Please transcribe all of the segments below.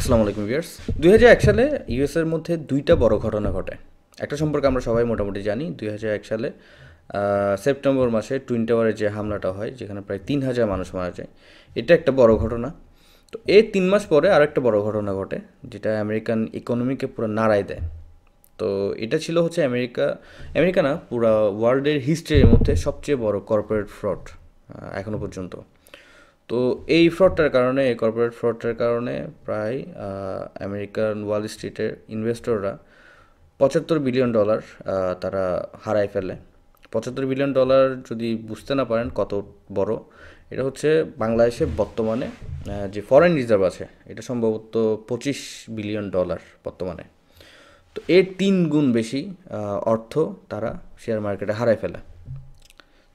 আসসালামু আলাইকুম ভিউয়ার্স। 2001 সালে ইউএসের মধ্যে দুইটা বড় ঘটনা ঘটে। একটা সম্পর্কে আমরা সবাই মোটামুটি জানি। 2001 সালে সেপ্টেম্বর মাসে টুইন টাওয়ারে যে হামলাটা হয়, যেখানে প্রায় 3,000 মানুষ মারা যায়, এটা একটা বড় ঘটনা। তো এই 3 মাস পরে আরেকটা বড় ঘটনা ঘটে, যেটা আমেরিকান ইকোনমিকে পুরো নাড়ায় দেয়। তো এটা ছিল হচ্ছে আমেরিকা না, পুরো ওয়ার্ল্ডের হিস্ট্রির মধ্যে সবচেয়ে বড় কর্পোরেট ফ্রড এখনো পর্যন্ত। তো এই কর্পোরেট ফ্রডটার কারণে প্রায় আমেরিকান ওয়াল স্ট্রিটের ইনভেস্টররা $75 বিলিয়ন তারা হারায় ফেলে। $75 বিলিয়ন যদি বুঝতে না পারেন কত বড়, এটা হচ্ছে বাংলাদেশে বর্তমানে যে ফরেন রিজার্ভ আছে, এটা সম্ভবত $25 বিলিয়ন বর্তমানে। তো এর 3 গুণ বেশি অর্থ তারা শেয়ার মার্কেটে হারায় ফেলে।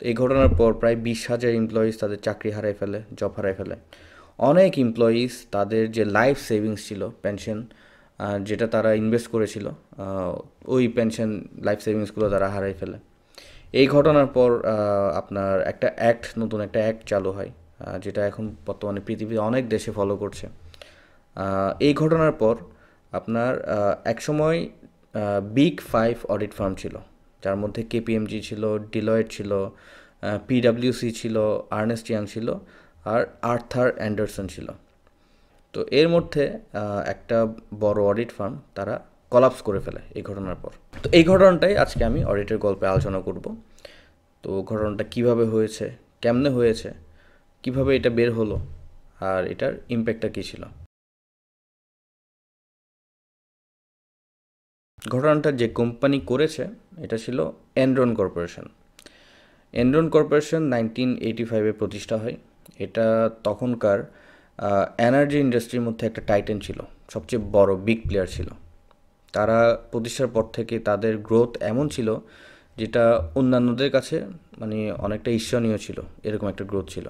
তো এই ঘটনার পর প্রায় 20,000 এমপ্লয়িজ তাদের চাকরি হারায় ফেলে, জব হারায় ফেলে। অনেক এমপ্লয়িজ তাদের যে লাইফ সেভিংস ছিল, পেনশন, যেটা তারা ইনভেস্ট করেছিল, ওই পেনশন লাইফ সেভিংসগুলো তারা হারাই ফেলে। এই ঘটনার পর আপনার নতুন একটা অ্যাক্ট চালু হয়, যেটা এখন বর্তমানে পৃথিবীর অনেক দেশে ফলো করছে। এই ঘটনার পর আপনার একসময় বিগ 5 অডিট ফার্ম ছিল, যার মধ্যে কেপিএমজি ছিল, ডিলয়েট ছিল, পিডাব্লিউসি ছিল, আর্নেস্ট ইয়াং ছিল, আর আর্থার অ্যান্ডারসন ছিল। তো এর মধ্যে একটা বড় অডিট ফার্ম তারা কলাপস করে ফেলে এই ঘটনার পর। তো এই ঘটনাটাই আজকে আমি অডিটের গল্পে আলোচনা করব। তো ঘটনাটা কিভাবে হয়েছে, কেমনে হয়েছে, কিভাবে এটা বের হলো, আর এটার ইম্প্যাক্টটা কী ছিল। ঘটনাটা যে কোম্পানি করেছে এটা ছিল এনরন কর্পোরেশন। এনরন কর্পোরেশন 1985-এ প্রতিষ্ঠা হয়। এটা তখনকার এনার্জি ইন্ডাস্ট্রির মধ্যে একটা টাইটেন ছিল, সবচেয়ে বড় বিগ প্লেয়ার ছিল। তারা প্রতিষ্ঠার পর থেকে তাদের গ্রোথ এমন ছিল যেটা অন্যান্যদের কাছে মানে অনেকটা ঈর্ষণীয় ছিল, এরকম একটা গ্রোথ ছিল।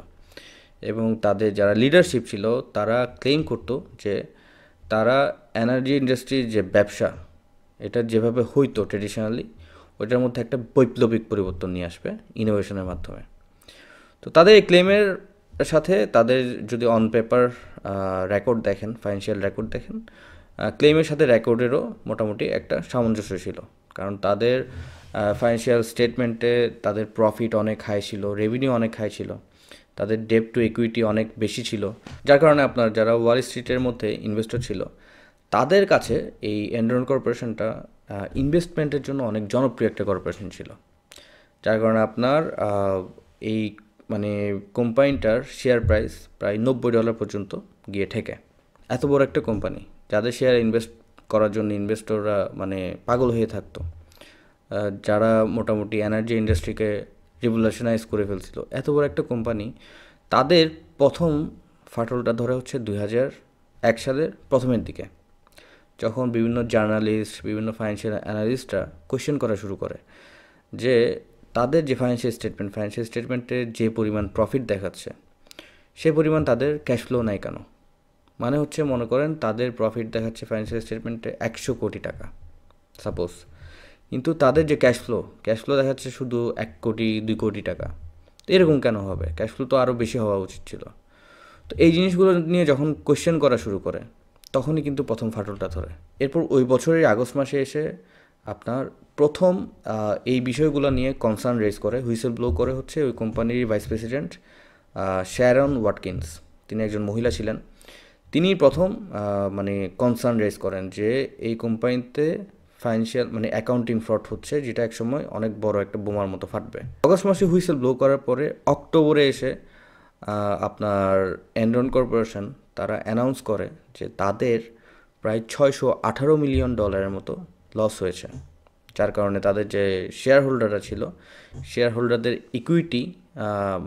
এবং তাদের যারা লিডারশিপ ছিল তারা ক্লেম করতো যে তারা এনার্জি ইন্ডাস্ট্রির যে ব্যবসা, এটা যেভাবে হইতো ট্রেডিশনালি, ওইটার মধ্যে একটা বৈপ্লবিক পরিবর্তন নিয়ে আসবে ইনোভেশনের মাধ্যমে। তো তাদের এই ক্লেমের সাথে তাদের যদি অন পেপার রেকর্ড দেখেন, ফাইন্যান্সিয়াল রেকর্ড দেখেন, ক্লেমের সাথে রেকর্ডেরও মোটামুটি একটা সামঞ্জস্য ছিল। কারণ তাদের ফাইন্যান্সিয়াল স্টেটমেন্টে তাদের প্রফিট অনেক হাই ছিল, রেভিনিউ অনেক হাই ছিল, তাদের ডেট টু ইকুইটি অনেক বেশি ছিল, যার কারণে আপনার যারা ওয়াল স্ট্রিটের মধ্যে ইনভেস্টর ছিল তাদের কাছে এই এনরন কর্পোরেশনটা ইনভেস্টমেন্টের জন্য অনেক জনপ্রিয় একটা কর্পোরেশন ছিল। যার কারণে আপনার এই মানে কোম্পানিটার শেয়ার প্রাইস প্রায় $90 পর্যন্ত গিয়ে ঠেকে। এত বড় একটা কোম্পানি, যাদের শেয়ার ইনভেস্ট করার জন্য ইনভেস্টররা মানে পাগল হয়ে থাকতো, যারা মোটামুটি এনার্জি ইন্ডাস্ট্রিকে রিভলিউশনাইজ করে ফেলছিল, এত বড় একটা কোম্পানি, তাদের প্রথম ফাটলটা ধরে হচ্ছে 2001 সালের প্রথমের দিকে, যখন বিভিন্ন জার্নালিস্ট, বিভিন্ন ফাইন্যান্সিয়াল অ্যানালিস্টরা কোয়েশ্চেন করা শুরু করে যে তাদের যে ফাইন্যান্সিয়াল স্টেটমেন্টে যে পরিমাণ প্রফিট দেখাচ্ছে, সে পরিমাণ তাদের ক্যাশ ফ্লো নাই কেন। মানে হচ্ছে মনে করেন তাদের প্রফিট দেখাচ্ছে ফাইন্যান্সিয়াল স্টেটমেন্টে 100 কোটি টাকা সাপোজ, কিন্তু তাদের যে ক্যাশ ফ্লো দেখাচ্ছে শুধু 1 কোটি 2 কোটি টাকা। তো এরকম কেন হবে? ক্যাশ ফ্লো তো আরও বেশি হওয়া উচিত ছিল। তো এই জিনিসগুলো নিয়ে যখন কোয়েশ্চেন করা শুরু করে, তখনই কিন্তু প্রথম ফাটলটা ধরে। এরপর ওই বছরের আগস্ট মাসে এসে আপনার প্রথম এই বিষয়গুলো নিয়ে কনসার্ন রেজ করে, হুইসেল ব্লো করে হচ্ছে ওই কোম্পানির ভাইস প্রেসিডেন্ট শ্যারন ওয়াটকিন্স। তিনি একজন মহিলা ছিলেন। তিনি প্রথম মানে কনসার্ন রেজ করেন যে এই কোম্পানিতে ফাইন্যান্সিয়াল মানে অ্যাকাউন্টিং ফ্রড হচ্ছে, যেটা একসময় অনেক বড় একটা বোমার মতো ফাটবে। আগস্ট মাসে হুইসেল ব্লো করার পরে অক্টোবরে এসে আপনার এনরন কর্পোরেশন তারা অ্যানাউন্স করে যে তাদের প্রায় $618 মিলিয়ন মতো লস হয়েছে, যার কারণে তাদের যে শেয়ার হোল্ডাররা ছিল, শেয়ার হোল্ডারদের ইকুইটি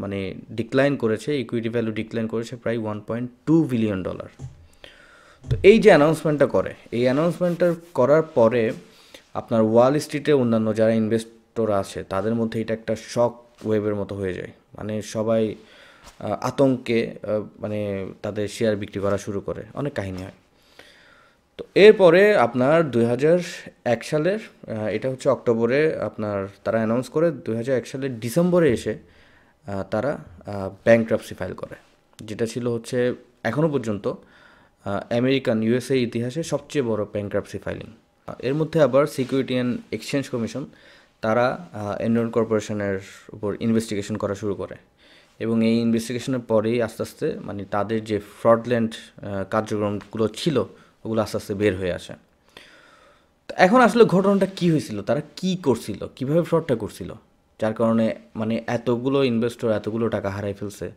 মানে ডিক্লাইন করেছে, ইকুইটি ভ্যালু ডিক্লাইন করেছে প্রায় $1.2 বিলিয়ন। তো এই যে অ্যানাউন্সমেন্টটা করে, এই অ্যানাউন্সমেন্টটা করার পরে আপনার ওয়াল স্ট্রিটে অন্যান্য যারা ইনভেস্টর আছে তাদের মধ্যে এটা একটা শক ওয়েভের মতো হয়ে যায়। মানে সবাই আতঙ্কে মানে তাদের শেয়ার বিক্রি করা শুরু করে, অনেক কাহিনী হয়। তো এরপরে আপনার 2001 সালের এটা হচ্ছে অক্টোবরে আপনার তারা অ্যানাউন্স করে, 2001 সালের ডিসেম্বরে এসে তারা ব্যাংকরাপসি ফাইল করে, যেটা ছিল হচ্ছে এখনও পর্যন্ত আমেরিকান ইউএসএ ইতিহাসে সবচেয়ে বড় ব্যাংক্রাপসি ফাইলিং। এর মধ্যে আবার সিকিউরিটি অ্যান্ড এক্সচেঞ্জ কমিশন তারা এনরন কর্পোরেশনের উপর ইনভেস্টিগেশন করা শুরু করে, এবং এই ইনভেস্টিগেশনের পরেই আস্তে আস্তে মানে তাদের যে ফ্রডল্যান্ড কার্যক্রমগুলো ছিল ওগুলো আস্তে আস্তে বের হয়ে আসে। তো এখন আসলে ঘটনাটা কী হয়েছিল, তারা কি করছিল, কিভাবে ফ্রডটা করছিল, যার কারণে মানে এতগুলো ইনভেস্টর এতগুলো টাকা হারাই ফেলছে,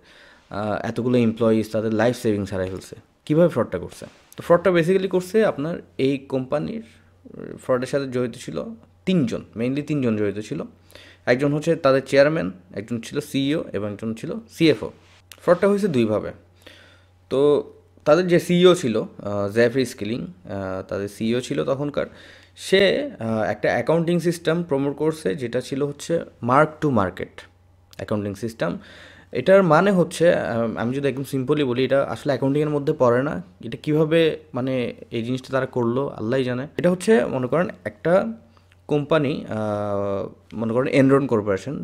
এতগুলো এমপ্লয়িজ তাদের লাইফ সেভিংস হারাই ফেলছে, কীভাবে ফ্রডটা করছে? তো ফ্রডটা বেসিক্যালি করছে আপনার এই কোম্পানির ফ্রডের সাথে জড়িত ছিল মেইনলি তিনজন জড়িত ছিল। একজন হচ্ছে তাদের চেয়ারম্যান, একজন ছিল সিইও এবং একজন ছিল সিএফও। ফ্রডটা হয়েছে দুইভাবে। তো তাদের যে সিইও ছিল জেফরি স্কিলিং, তাদের সিইও ছিল তখনকার, সে একটা অ্যাকাউন্টিং সিস্টেম প্রমোট করছে যেটা ছিল হচ্ছে mark to market accounting system. এটার মানে হচ্ছে, আমি যদি একদম সিম্পলি বলি, এটা আসলে অ্যাকাউন্টিংয়ের মধ্যে পড়ে না। এটা কিভাবে মানে এই জিনিসটা তারা করলো আল্লাহই জানে। এটা হচ্ছে মনে করেন একটা কোম্পানি, মনে করেন এনরন কর্পোরেশন,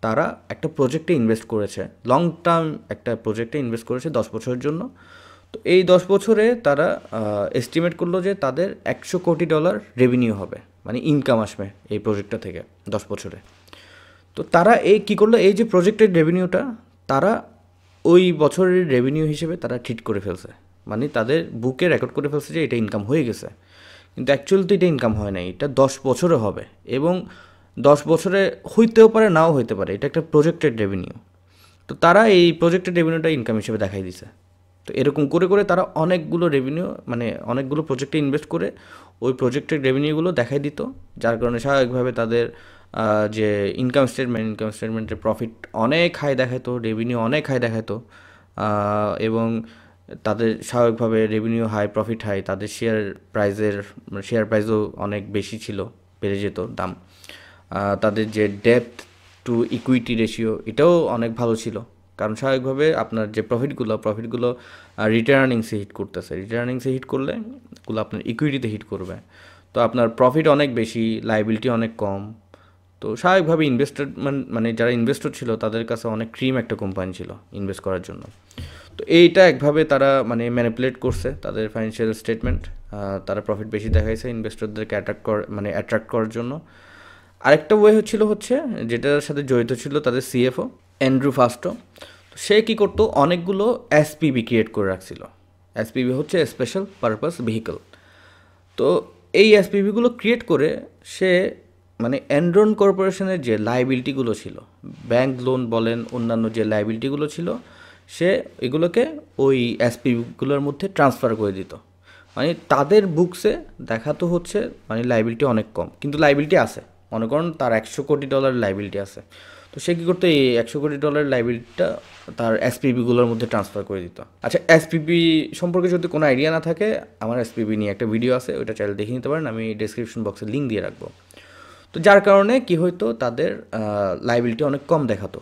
তারা একটা প্রজেক্টে ইনভেস্ট করেছে, লং টার্ম একটা প্রজেক্টে ইনভেস্ট করেছে 10 বছরের জন্য। তো এই 10 বছরে তারা এস্টিমেট করলো যে তাদের $100 কোটি রেভিনিউ হবে, মানে ইনকাম আসবে এই প্রজেক্টটা থেকে 10 বছরে। তো তারা কী করলো, এই যে প্রজেক্টের রেভিনিউটা তারা ওই বছরের রেভিনিউ হিসেবে তারা ঠিক করে ফেলছে, মানে তাদের বুকে রেকর্ড করে ফেলছে যে এটা ইনকাম হয়ে গেছে। কিন্তু অ্যাকচুয়ালি তো এটা ইনকাম হয় নাই, এটা 10 বছরে হবে, এবং 10 বছরে হইতেও পারে নাও হইতে পারে, এটা একটা প্রজেক্টেড রেভিনিউ। তো তারা এই প্রজেক্টেড রেভিনিউটা ইনকাম হিসেবে দেখাই দিছে। তো এরকম করে করে তারা অনেকগুলো রেভিনিউ, মানে অনেকগুলো প্রজেক্টে ইনভেস্ট করে ওই প্রজেক্টের রেভিনিউগুলো দেখাই দিত, যার কারণে স্বাভাবিকভাবে তাদের যে ইনকাম স্টেটমেন্টের প্রফিট অনেক হাই দেখাতো, রেভিনিউ অনেক হাই দেখাতো, এবং তাদের স্বাভাবিকভাবে রেভিনিউ হাই, প্রফিট হাই, তাদের শেয়ার প্রাইসও অনেক বেশি ছিল, বেড়ে যেত দাম। তাদের যে ডেপ্থ টু ইকুইটি রেশিও এটাও অনেক ভালো ছিল, কারণ স্বাভাবিকভাবে আপনার যে প্রফিটগুলো রিটার্নিংসে হিট করতেছে, রিটার্নিংসে হিট করলে ওগুলো আপনার ইকুইটিতে হিট করবে। তো আপনার প্রফিট অনেক বেশি, লাইবিলিটি অনেক কম। তো স্বাভাবিকভাবে মানে যারা ইনভেস্টর ছিল তাদের কাছে অনেক ক্রিম একটা কোম্পানি ছিল ইনভেস্ট করার জন্য। তো এইটা একভাবে তারা মানে ম্যানিপুলেট করছে তাদের ফাইন্যান্সিয়াল স্টেটমেন্ট, তারা প্রফিট বেশি দেখাইছে ইনভেস্টরদেরকে অ্যাট্রাক্ট করার জন্য। আরেকটা ওয়ে হচ্ছে যেটার সাথে জড়িত ছিল তাদের সিএফও অ্যান্ড্রু ফাস্টো। তো সে কী করতো, অনেকগুলো এসপিভি ক্রিয়েট করে রাখছিল। এসপিভি হচ্ছে স্পেশাল পারপাস ভেহিকল। তো এই এসপিভিগুলো ক্রিয়েট করে সে মানে এনরন কর্পোরেশনের যে লাইবিলিটিগুলো ছিল, ব্যাংক লোন বলেন, অন্যান্য যে লাইবিলিটিগুলো ছিল, সে এগুলোকে ওই এসপিভিগুলোর মধ্যে ট্রান্সফার করে দিত। মানে তাদের বুকসে দেখাতো হচ্ছে মানে লাইবিলিটি অনেক কম, কিন্তু লাইবিলিটি আছে, মনে করেন তার $100 কোটি লাইবিলিটি আছে। তো সে কী করতো, এই $100 কোটি লাইবিলিটিটা তার এসপিবিগুলোর মধ্যে ট্রান্সফার করে দিত। আচ্ছা, এসপিবি সম্পর্কে যদি কোনো আইডিয়া না থাকে, আমার এসপিবি নিয়ে একটা ভিডিও আছে, ওইটা চাইলে দেখে নিতে পারেন, আমি ডেসক্রিপশন বক্সে লিঙ্ক দিয়ে রাখবো। তো যার কারণে কি হইতো, তাদের লাইবিলিটি অনেক কম দেখাতো।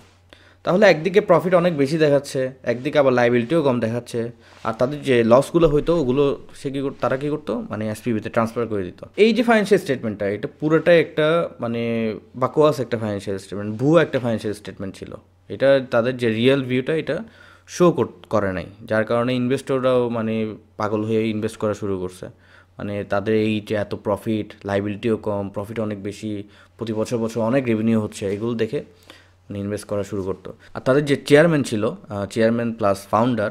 তাহলে একদিকে প্রফিট অনেক বেশি দেখাচ্ছে, একদিকে আবার লাইবিলিটিও কম দেখাচ্ছে, আর তাদের যে লসগুলো হইতো ওগুলো তারা কী করতো, মানে এসপিবিতে ট্রান্সফার করে দিত। এই যে ফাইন্যান্সিয়াল স্টেটমেন্টটা, এটা পুরোটাই একটা মানে বাকোয়াস একটা ফাইন্যান্সিয়াল স্টেটমেন্ট, ভুয়ো একটা ফাইন্যান্সিয়াল স্টেটমেন্ট ছিল। এটা তাদের যে রিয়েল ভিউটা এটা শো করে নাই, যার কারণে ইনভেস্টররাও মানে পাগল হয়ে ইনভেস্ট করা শুরু করছে। মানে তাদের এই যে এত প্রফিট, লাইবিলিটিও কম, প্রফিট অনেক বেশি, প্রতি বছর অনেক রেভিনিউ হচ্ছে, এগুলো দেখে মানে ইনভেস্ট করা শুরু করতো। আর তাদের যে চেয়ারম্যান ছিল, চেয়ারম্যান প্লাস ফাউন্ডার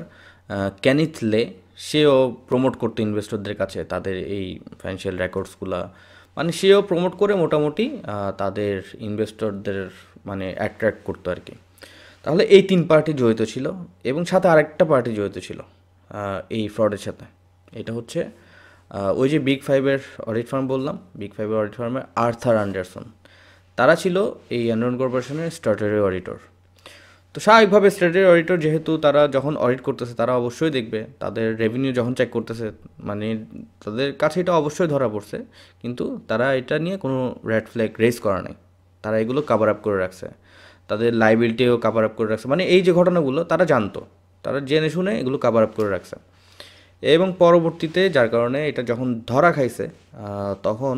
কেনিথ লে, সেও প্রমোট করতো ইনভেস্টরদের কাছে তাদের এই ফাইন্যান্সিয়াল রেকর্ডসগুলো, মানে সেও প্রমোট করে মোটামুটি তাদের ইনভেস্টরদের মানে অ্যাট্রাক্ট করতো আর কি। তাহলে এই 3 পার্টি জড়িত ছিল, এবং সাথে আরেকটা পার্টি জড়িত ছিল এই ফ্রডের সাথে। এটা হচ্ছে ওই যে বিগ ফাইভের অডিট ফার্ম বললাম, বিগ ফাইভের অডিট ফার্মের আর্থার অ্যান্ডারসন, তারা ছিল এই এনরন কর্পোরেশনের স্ট্যাটুটরি অডিটর। তো স্বাভাবিকভাবে স্ট্যাটুটরি অডিটর যেহেতু, তারা যখন অডিট করতেছে তারা অবশ্যই দেখবে তাদের রেভিনিউ যখন চেক করতেছে, মানে তাদের কাছে এটা অবশ্যই ধরা পড়ছে, কিন্তু তারা এটা নিয়ে কোনো রেড ফ্ল্যাগ রেজ করা নেই, তারা এগুলো কাভার আপ করে রাখছে, তাদের লাইবিলিটিও কাভার আপ করে রাখছে। মানে এই যে ঘটনাগুলো তারা জানতো, তারা জেনে শুনে এগুলো কাভার আপ করে রাখছে। এবং পরবর্তীতে যার কারণে এটা যখন ধরা খাইছে, তখন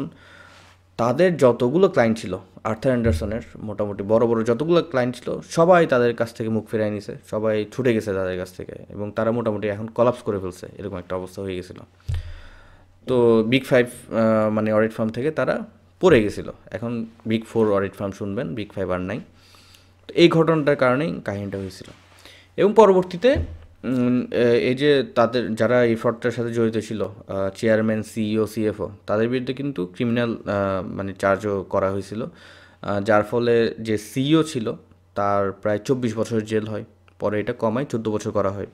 তাদের যতগুলো ক্লায়েন্ট ছিল আর্থার অ্যান্ডারসনের, মোটামুটি বড় বড় যতগুলো ক্লায়েন্ট ছিল সবাই তাদের কাছ থেকে মুখ ফিরাই নিছে, সবাই ছুটে গেছে তাদের কাছ থেকে, এবং তারা মোটামুটি এখন কলাপস করে ফেলছে, এরকম একটা অবস্থা হয়ে গেছিলো। তো বিগ ফাইভ মানে অডিট ফার্ম থেকে তারা পড়ে গেছিলো, এখন বিগ ফোর অডিট ফার্ম শুনবেন, বিগ ফাইভ আর নাই। তো এই ঘটনাটার কারণেই কাহিনীটা হয়েছিল। এবং পরবর্তীতে এই যে তাদের যারা এই ফ্রডটার সাথে জড়িত ছিল, চেয়ারম্যান, সিইও, সিএফও, তাদের বিরুদ্ধে কিন্তু ক্রিমিনাল মানে চার্জও করা হয়েছিল, যার ফলে যে সিইও ছিল তার প্রায় 24 বছরের জেল হয়, পরে এটা কমায় 14 বছর করা হয়।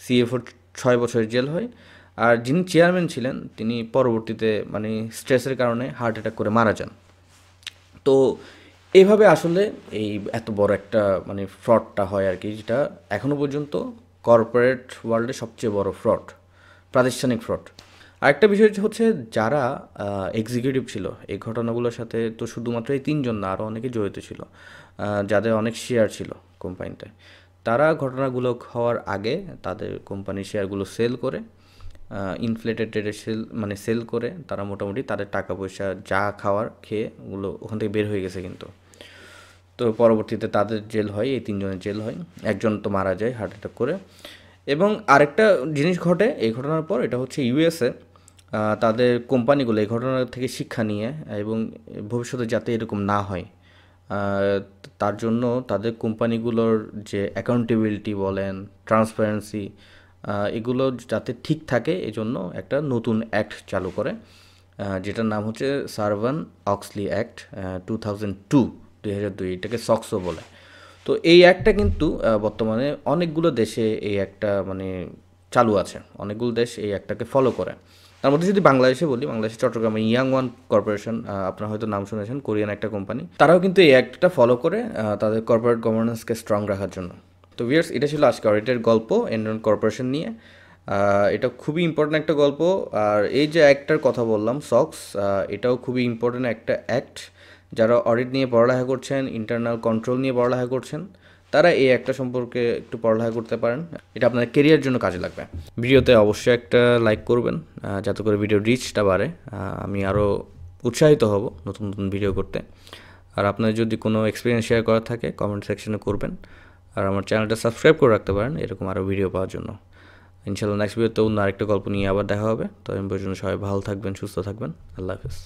সিএফওর 6 বছরের জেল হয়, আর যিনি চেয়ারম্যান ছিলেন তিনি পরবর্তীতে মানে স্ট্রেসের কারণে হার্ট অ্যাটাক করে মারা যান। তো এইভাবে আসলে এই এত বড় একটা মানে ফ্রডটা হয় আর কি, যেটা এখনও পর্যন্ত কর্পোরেট ওয়ার্ল্ডে সবচেয়ে বড় ফ্রড, প্রাতিষ্ঠানিক ফ্রড। আরেকটা বিষয় হচ্ছে যারা এক্সিকিউটিভ ছিল এই ঘটনাগুলোর সাথে, তো শুধুমাত্র এই 3 জন না, আরও অনেকে জড়িত ছিল, যাদের অনেক শেয়ার ছিল কোম্পানিতে। তারা ঘটনাগুলো হওয়ার আগে তাদের কোম্পানির শেয়ারগুলো সেল করে, ইনফ্লেটেড রেটে সেল করে তারা মোটামুটি তাদের টাকা পয়সা যা খাওয়ার খেয়ে ওগুলো ওখান থেকে বের হয়ে গেছে কিন্তু। তো পরবর্তীতে তাদের জেল হয়, এই 3 জনের জেল হয়, একজন তো মারা যায় হার্ট অ্যাটাক করে। এবং আরেকটা জিনিস ঘটে এই ঘটনার পর, এটা হচ্ছে ইউএসএ তাদের কোম্পানিগুলো এই ঘটনা থেকে শিক্ষা নিয়ে এবং ভবিষ্যতে যাতে এরকম না হয় তার জন্য তাদের কোম্পানিগুলোর যে অ্যাকাউন্টেবিলিটি বলেন, ট্রান্সপারেন্সি, এগুলো যাতে ঠিক থাকে এজন্য একটা নতুন অ্যাক্ট চালু করে, যেটার নাম হচ্ছে সারবান-অক্সলি অ্যাক্ট 2002, এটাকে সক্সও বলে। তো এই অ্যাক্টটা কিন্তু বর্তমানে অনেকগুলো দেশে এই একটা মানে চালু আছে, অনেকগুলো দেশ এই অ্যাক্টটাকে ফলো করে। তার মধ্যে যদি বাংলাদেশে বলি, বাংলাদেশে চট্টগ্রামে ইয়াং ওয়ান কর্পোরেশন, আপনারা হয়তো নাম শুনেছেন, কোরিয়ান একটা কোম্পানি, তারাও কিন্তু এই অ্যাক্টটা ফলো করে তাদের কর্পোরেট গভর্নেন্সকে স্ট্রং রাখার জন্য। তো ভিউয়ার্স, এটা ছিল আজকে অডিটের গল্প এনরন কর্পোরেশন নিয়ে। এটা খুবই ইম্পর্ট্যান্ট একটা গল্প। আর এই যে অ্যাক্টটার কথা বললাম সক্স, এটাও খুবই ইম্পর্ট্যান্ট একটা অ্যাক্ট। যারা অডিট নিয়ে পড়ালেখা করছেন, ইন্টারনাল কন্ট্রোল নিয়ে পড়ালেখা করছেন, তারা এই একটা সম্পর্কে একটু পড়ালেখা করতে পারেন, এটা আপনাদের কেরিয়ার জন্য কাজে লাগবে। ভিডিওতে অবশ্যই একটা লাইক করবেন যাতে করে ভিডিও রিচটা বাড়ে, আমি আরও উৎসাহিত হব নতুন নতুন ভিডিও করতে। আর আপনাদের যদি কোনো এক্সপিরিয়েন্স শেয়ার করার থাকে কমেন্ট সেকশনে করবেন, আর আমার চ্যানেলটা সাবস্ক্রাইব করে রাখতে পারেন এরকম আরও ভিডিও পাওয়ার জন্য। ইনশাআল্লাহ নেক্সট ভিডিওতে অন্য আরেকটা গল্প নিয়ে আবার দেখা হবে। তো এই পর্যন্ত সবাই ভালো থাকবেন, সুস্থ থাকবেন। আল্লাহ হাফেজ।